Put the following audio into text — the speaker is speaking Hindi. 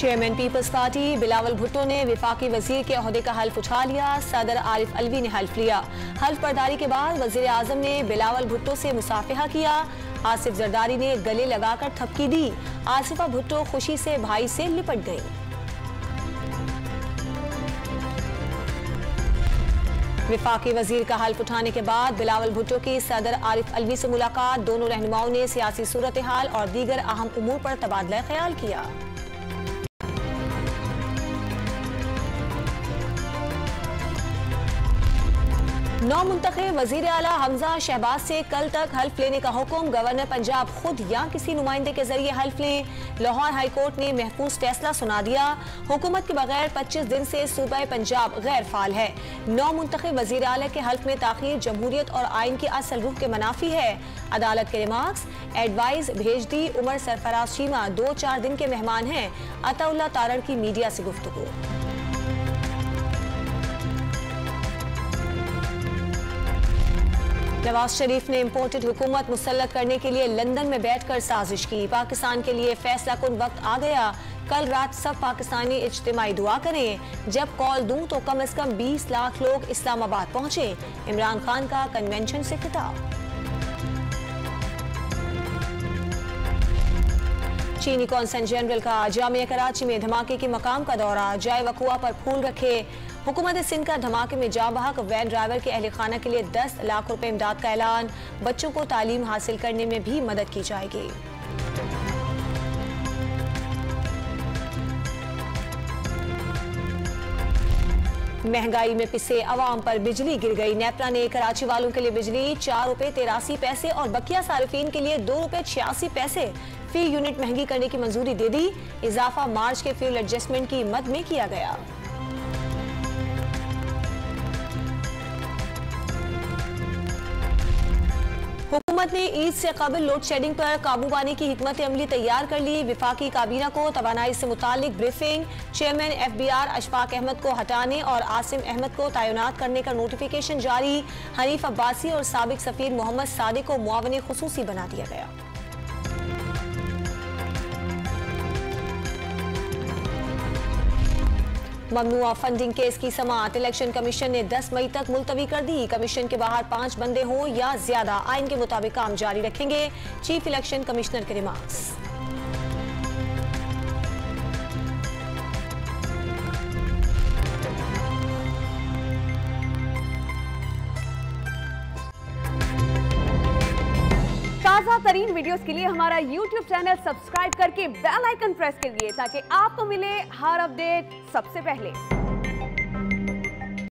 Chairman People's Party Bilawal Bhutto ने विफाकी वजीर के ओहदे का हल्फ उठा लिया। सदर आरिफ अलवी ने हल्फ लिया। हल्फ बर्दारी के बाद वजीर आजम ने बिलावल भुट्टो से मुसाफिहा किया। आसिफ जरदारी ने गले लगाकर थपकी दी। आसिफा भुट्टो खुशी से भाई से लिपट गई। विफाकी वजीर का हल्फ उठाने के बाद बिलावल भुट्टो की सदर आरिफ अलवी से मुलाकात। दोनों रहनुमाओं ने सियासी सूरत हाल और दीगर अहम उमूर पर तबादला ख्याल किया। नौ मुंतखब वजीर आला हमजा शहबाज से कल तक हल्फ लेने का हुक्म। गवर्नर पंजाब खुद या किसी नुमाइंदे के जरिए हल्फ लें। लाहौर हाई कोर्ट ने महफूज फैसला सुना दिया। हुकूमत के बगैर 25 दिन से सूबा पंजाब गैर फाल है। नौ मुंतखब वजीर आला के हल्फ में ताखीर जमहूरियत और आइन की असल रूह के मनाफी है। अदालत के रिमार्क्स एडवाइस भेज दी। उमर सरफराज चीमा 2-4 दिन के मेहमान हैं। अताउल्लाह तारड़ की मीडिया से गुफ्तगू। नवाज शरीफ ने इम्पोर्टेड हुकूमत मुसल्लत करने के लिए लंदन में बैठकर साजिश की। पाकिस्तान के लिए फैसला कुन वक्त आ गया। कल रात सब पाकिस्तानी इज्तिमाई दुआ करें। जब कॉल दूं तो कम से कम 20 लाख लोग इस्लामाबाद पहुंचे। इमरान खान का कन्वेंशन से खिताब। चीनी कौंसल जनरल का जामिया कराची में धमाके के मकाम का दौरा। जाए वकुआ पर फूल रखे। हुकूमत सिंध का धमाके में जाँ बहक वैन ड्राइवर के अहल खाना के लिए 10 लाख रुपए इमदाद का ऐलान। बच्चों को तालीम हासिल करने में भी मदद की जाएगी। महंगाई में पिसे अवाम पर बिजली गिर गई। नेपरा ने कराची वालों के लिए बिजली 4 रुपए 83 पैसे और बकिया सारिफीन के लिए 2 रुपए 86 पैसे फी यूनिट महंगी करने की मंजूरी दे दी। इजाफा मार्च के फ्यूल एडजस्टमेंट की मद में किया गया। हुकूमत ने ईद से कबल लोड शेडिंग पर काबू पाने की हिकमत अमली तैयार कर ली। विफाकी काबीना को तवानाई से मुतालिक briefing. Chairman FBR Ashfaq Ahmed को हटाने और आसिम अहमद को तैनात करने का नोटिफिकेशन जारी। हनीफ अब्बासी और साबिक सफीर मोहम्मद सादिक को मुआवन खुसूसी बना दिया गया। ममनुआ फंडिंग केस की समाअत इलेक्शन कमीशन ने 10 मई तक मुलतवी कर दी। कमीशन के बाहर 5 बंदे हों या ज्यादा आइन के मुताबिक काम जारी रखेंगे। चीफ इलेक्शन कमिश्नर के रिमार्क्स। ताज़ा तरीन वीडियोस के लिए हमारा YouTube चैनल सब्सक्राइब करके बेल आइकन प्रेस करिए ताकि आपको मिले हर अपडेट सबसे पहले।